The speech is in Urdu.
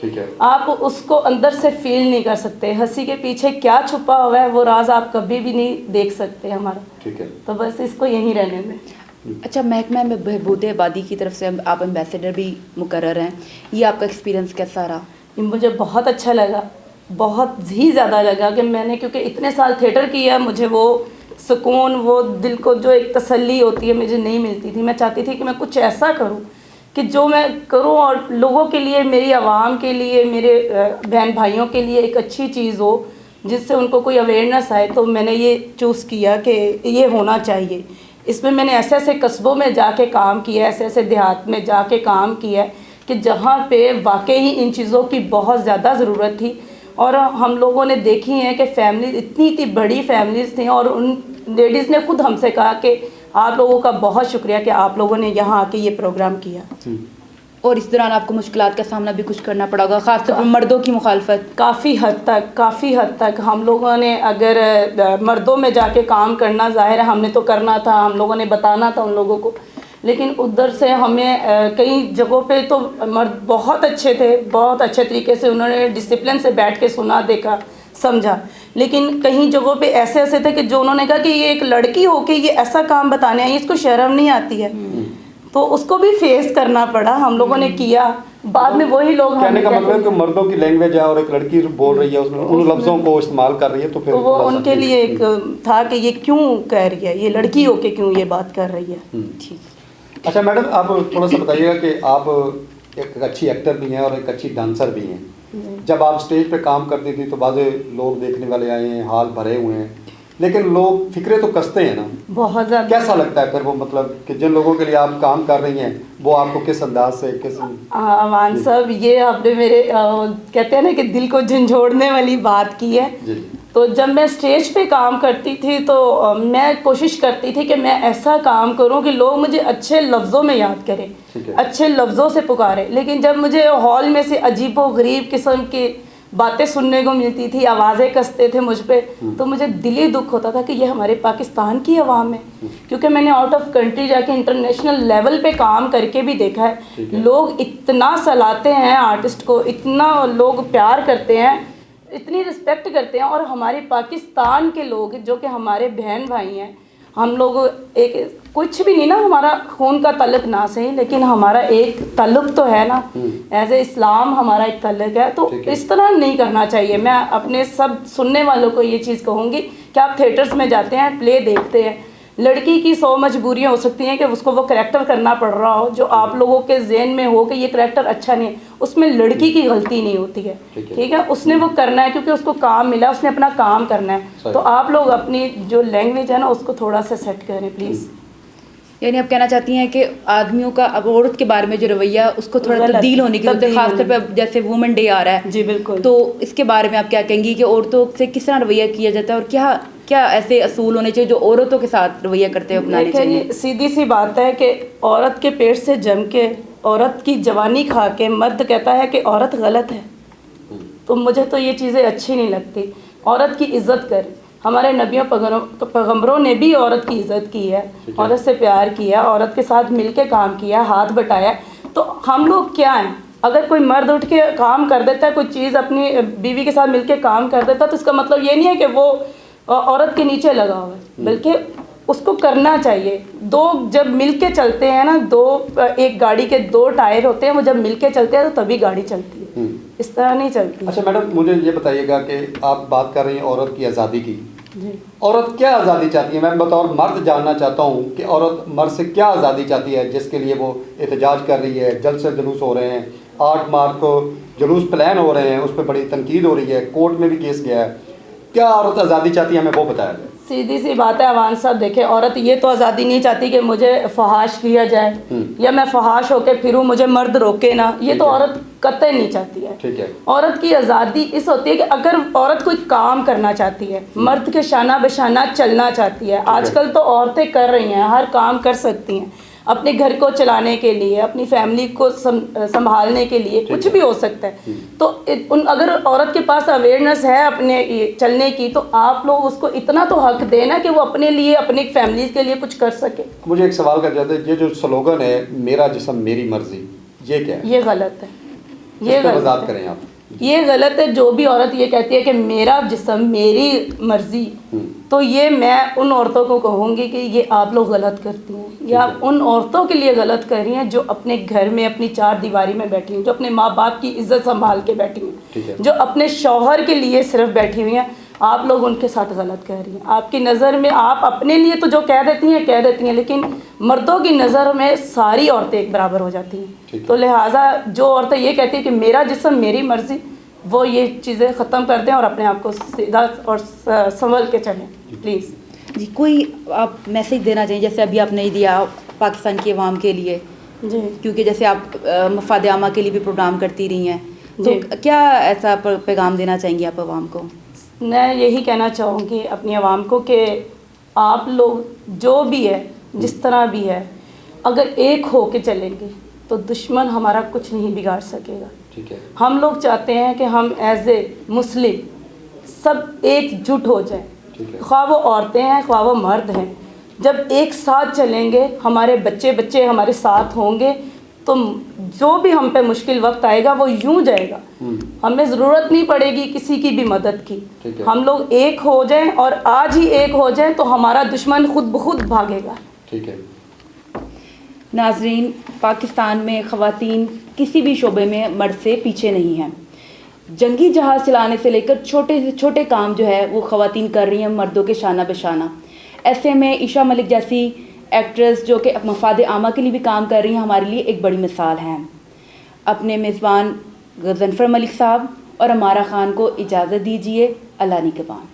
ٹھیک ہے. آپ اس کو اندر سے فیل نہیں کر سکتے. ہنسی کے پیچھے کیا چھپا ہوا ہے وہ راز آپ کبھی بھی نہیں دیکھ سکتے ہمارا. ٹھیک ہے. تو بس اس کو یہیں رہنے میں. اچھا, محکمہ بہبود آبادی کی طرف سے آپ ایمبیسیڈر بھی مقرر ہیں, یہ آپ کا ایکسپیرینس کیسا رہا؟ مجھے بہت اچھا لگا, بہت ہی زیادہ لگا کہ میں نے, کیونکہ اتنے سال تھیٹر کیا, مجھے وہ سکون, وہ دل کو جو ایک تسلی ہوتی ہے مجھے نہیں ملتی تھی. میں چاہتی تھی کہ میں کچھ ایسا کروں کہ جو میں کروں اور لوگوں کے لیے, میری عوام کے لیے, میرے بہن بھائیوں کے لیے ایک اچھی چیز ہو جس سے ان کو کوئی اویئرنیس آئے. تو میں نے یہ چوز کیا کہ یہ ہونا چاہیے. اس میں نے ایسے ایسے قصبوں میں جا کے کام کیا ہے, ایسے ایسے دیہات میں جا کے کام کیا ہے کہ جہاں پہ واقعی ان چیزوں کی بہت زیادہ ضرورت تھی. اور ہم لوگوں نے دیکھی ہیں کہ فیملیز اتنی بڑی فیملیز تھیں, اور ان لیڈیز نے خود ہم سے کہا کہ آپ لوگوں کا بہت شکریہ کہ آپ لوگوں نے یہاں آ کے یہ پروگرام کیا. اور اس دوران آپ کو مشکلات کا سامنا بھی کچھ کرنا پڑا ہوگا, خاص طور پر مردوں کی مخالفت؟ کافی حد تک ہم لوگوں نے, اگر مردوں میں جا کے کام کرنا, ظاہر ہے ہم نے تو کرنا تھا, ہم لوگوں نے بتانا تھا ان لوگوں کو, لیکن ادھر سے ہمیں کئی جگہوں پہ تو مرد بہت اچھے تھے, بہت اچھے طریقے سے انہوں نے ڈسپلن سے بیٹھ کے سنا, دیکھا, سمجھا. لیکن کہیں جگہوں پہ ایسے تھے کہ جو انہوں نے کہا کہ یہ ایک لڑکی ہو کے یہ ایسا کام بتانے آئی, اس کو شرم نہیں آتی ہے. تو اس کو بھی فیس کرنا پڑا, ہم لوگوں نے کیا. بعد میں وہی لوگ, کہنے کا مطلب ہے کہ مردوں کی لینگویج ہے اور ایک لڑکی بول رہی ہے اس میں ان لفظوں کو استعمال کر رہی ہے, تو پھر وہ ان کے لیے ایک تھا کہ یہ کیوں کہہ رہی ہے, یہ لڑکی ہو کے کیوں یہ بات کر رہی ہے. اچھا میڈم, آپ تھوڑا سا بتائیے گا کہ آپ ایک اچھی ایکٹر بھی ہیں اور ایک اچھی ڈانسر بھی ہیں. جب آپ اسٹیج پہ کام کرتی تھی تو بعض لوگ دیکھنے والے آئے ہیں, ہال بھرے ہوئے ہیں, لیکن لوگ فکرے تو کستے ہیں نا, بہت زیادہ. کیسا لگتا ہے پھر وہ, مطلب کہ جن لوگوں کے لیے آپ کام کر رہی ہیں وہ آپ کو کس انداز سے, کس امان صاحب, یہ آپ نے میرے کہتے ہیں نا کہ دل کو جھنجھوڑنے والی بات کی ہے. تو جب میں اسٹیج پہ کام کرتی تھی تو میں کوشش کرتی تھی کہ میں ایسا کام کروں کہ لوگ مجھے اچھے لفظوں میں یاد کریں, اچھے لفظوں سے پکاریں. لیکن جب مجھے ہال میں سے عجیب و غریب قسم کی باتیں سننے کو ملتی تھی, آوازیں کستے تھے مجھ پہ, تو مجھے دلی دکھ ہوتا تھا کہ یہ ہمارے پاکستان کی عوام ہے. کیونکہ میں نے آؤٹ آف کنٹری جا کے انٹرنیشنل لیول پہ کام کر کے بھی دیکھا ہے, لوگ اتنا سلاتے ہیں آرٹسٹ کو, اتنا لوگ پیار کرتے ہیں, اتنی رسپیکٹ کرتے ہیں. اور ہمارے پاکستان کے لوگ جو کہ ہمارے بہن بھائی ہیں, ہم لوگ ایک کچھ بھی نہیں نا, ہمارا خون کا تعلق نہ صحیح, لیکن ہمارا ایک تعلق تو ہے نا, ایز اے اسلام ہمارا ایک تعلق ہے. تو اس طرح نہیں کرنا چاہیے. میں اپنے سب سننے والوں کو یہ چیز کہوں گی کہ آپ تھیٹرز میں جاتے ہیں, پلے دیکھتے ہیں, لڑکی کی 100 مجبوریاں ہو سکتی ہیں کہ اس کو وہ کریکٹر کرنا پڑ رہا ہو جو آپ لوگوں کے ذہن میں ہو کہ یہ کریکٹر اچھا نہیں ہے, اس میں لڑکی کی غلطی نہیں ہوتی ہے. ٹھیک ہے, اس نے وہ کرنا ہے کیونکہ اس کو کام ملا, اس نے اپنا کام کرنا ہے. تو آپ لوگ اپنی جو لینگویج ہے نا اس کو تھوڑا سا سیٹ کریں پلیز. یعنی آپ کہنا چاہتی ہیں کہ آدمیوں کا اب عورت کے بارے میں جو رویہ اس کو تھوڑا تبدیل ہونے کی ضرورت ہے, خاص طور پہ جیسے وومن ڈے آ رہا ہے. جی بالکل. تو اس کے بارے میں آپ کیا کہیں گی کہ عورتوں سے کس طرح رویہ کیا جاتا ہے, اور کیا ایسے اصول ہونے چاہیے جو عورتوں کے ساتھ رویہ کرتے ہیں اپنانے چاہیے؟ سیدھی سی بات ہے کہ عورت کے پیٹ سے جم کے, عورت کی جوانی کھا کے مرد کہتا ہے کہ عورت غلط ہے. تو مجھے تو یہ چیزیں اچھی نہیں لگتی. عورت کی عزت کرے. ہمارے نبیوں پیغمبروں نے بھی عورت کی عزت کی ہے, عورت سے پیار کیا, عورت کے ساتھ مل کے کام کیا, ہاتھ بٹایا. تو ہم لوگ کیا ہیں, اگر کوئی مرد اٹھ کے کام کر دیتا ہے, کوئی چیز اپنی بیوی کے ساتھ مل کے کام کر دیتا ہے, تو اس کا مطلب یہ نہیں ہے کہ وہ عورت کے نیچے لگا ہوا ہے, بلکہ اس کو کرنا چاہیے. دو جب مل کے چلتے ہیں نا, ایک گاڑی کے 2 ٹائر ہوتے ہیں, وہ جب مل کے چلتے ہیں تو تبھی گاڑی چلتی ہے, اس طرح نہیں چلتی. اچھا میڈم, مجھے یہ بتائیے گا کہ آپ بات کر رہی ہیں عورت کی آزادی کی. عورت کیا آزادی چاہتی ہے؟ میں بطور مرد جاننا چاہتا ہوں کہ عورت مرد سے کیا آزادی چاہتی ہے جس کے لیے وہ احتجاج کر رہی ہے, جلد سے جلوس ہو رہے ہیں, 8 مارچ کو جلوس پلان ہو رہے ہیں, اس پہ بڑی تنقید ہو رہی ہے, کورٹ میں بھی کیس گیا ہے. کیا عورت آزادی چاہتی ہے, ہمیں وہ بتایا جائے. سیدھی سی بات ہے عوان صاحب, دیکھیں عورت یہ تو آزادی نہیں چاہتی کہ مجھے فحاش کیا جائے یا میں فحاش ہو کے پھروں, مجھے مرد روکے نا, یہ تو عورت قطعی نہیں چاہتی ہے. ٹھیک ہے. عورت کی آزادی اس ہوتی ہے کہ اگر عورت کوئی کام کرنا چاہتی ہے, مرد کے شانہ بشانہ چلنا چاہتی ہے. آج کل تو عورتیں کر رہی ہیں, ہر کام کر سکتی ہیں, اپنے گھر کو چلانے کے لیے, اپنی فیملی کو سنبھالنے کے لیے, کچھ بھی ہو سکتا ہے. تو اگر عورت کے پاس اویئرنیس ہے اپنے چلنے کی, تو آپ لوگ اس کو اتنا تو حق دینا کہ وہ اپنے لیے, اپنی فیملیز کے لیے کچھ کر سکے. مجھے ایک سوال کر جاتا ہے, یہ جو سلوگن ہے میرا جسم میری مرضی, یہ کیا ہے؟ یہ غلط ہے. یہ وضاحت کریں آپ. یہ غلط ہے. جو بھی عورت یہ کہتی ہے کہ میرا جسم میری مرضی, تو یہ میں ان عورتوں کو کہوں گی کہ یہ آپ لوگ غلط کرتی ہیں. یہ آپ ان عورتوں کے لیے غلط کر رہی ہیں جو اپنے گھر میں اپنی چار دیواری میں بیٹھی ہیں, جو اپنے ماں باپ کی عزت سنبھال کے بیٹھی ہیں, جو اپنے شوہر کے لیے صرف بیٹھی ہوئی ہیں. آپ لوگ ان کے ساتھ غلط کہہ رہی ہیں. آپ کی نظر میں آپ اپنے لیے تو جو کہہ دیتی ہیں, لیکن مردوں کی نظر میں ساری عورتیں ایک برابر ہو جاتی ہیں. تو لہٰذا جو عورتیں یہ کہتی ہیں کہ میرا جسم میری مرضی, وہ یہ چیزیں ختم کر دیں اور اپنے آپ کو سیدھا اور سنبھل کے چلیں پلیز. جی, کوئی آپ میسیج دینا چاہیں جیسے ابھی آپ نے دیا پاکستان کی عوام کے لیے؟ جی, کیونکہ جیسے آپ مفاد عامہ کے لیے بھی پروگرام کرتی رہی ہیں, تو کیا ایسا پیغام دینا چاہیں گی آپ عوام کو؟ میں یہی کہنا چاہوں گی اپنی عوام کو کہ آپ لوگ جو بھی ہے, جس طرح بھی ہے, اگر ایک ہو کے چلیں گے تو دشمن ہمارا کچھ نہیں بگاڑ سکے گا. ہم لوگ چاہتے ہیں کہ ہم ایز اے مسلم سب ایک جٹ ہو جائیں, خواہ وہ عورتیں ہیں خواہ وہ مرد ہیں. جب ایک ساتھ چلیں گے, ہمارے بچے ہمارے ساتھ ہوں گے, تو جو بھی ہم پہ مشکل وقت آئے گا وہ یوں جائے گا. ہمیں ضرورت نہیں پڑے گی کسی کی بھی مدد کی. ہم لوگ ایک ہو جائیں, اور آج ہی ایک ہو جائیں تو ہمارا دشمن خود بخود بھاگے گا. ٹھیک ہے. ناظرین, پاکستان میں خواتین کسی بھی شعبے میں مرد سے پیچھے نہیں ہیں. جنگی جہاز چلانے سے لے کر چھوٹے سے چھوٹے کام جو ہے وہ خواتین کر رہی ہیں مردوں کے شانہ بہ شانہ. ایسے میں عشا ملک جیسی ایکٹریس جو کہ مفاد عامہ کے لیے بھی کام کر رہی ہیں ہمارے لیے ایک بڑی مثال ہیں. اپنے میزبان غضنفر ملک صاحب اور امارہ خان کو اجازت دیجیے. اللہ نگہبان.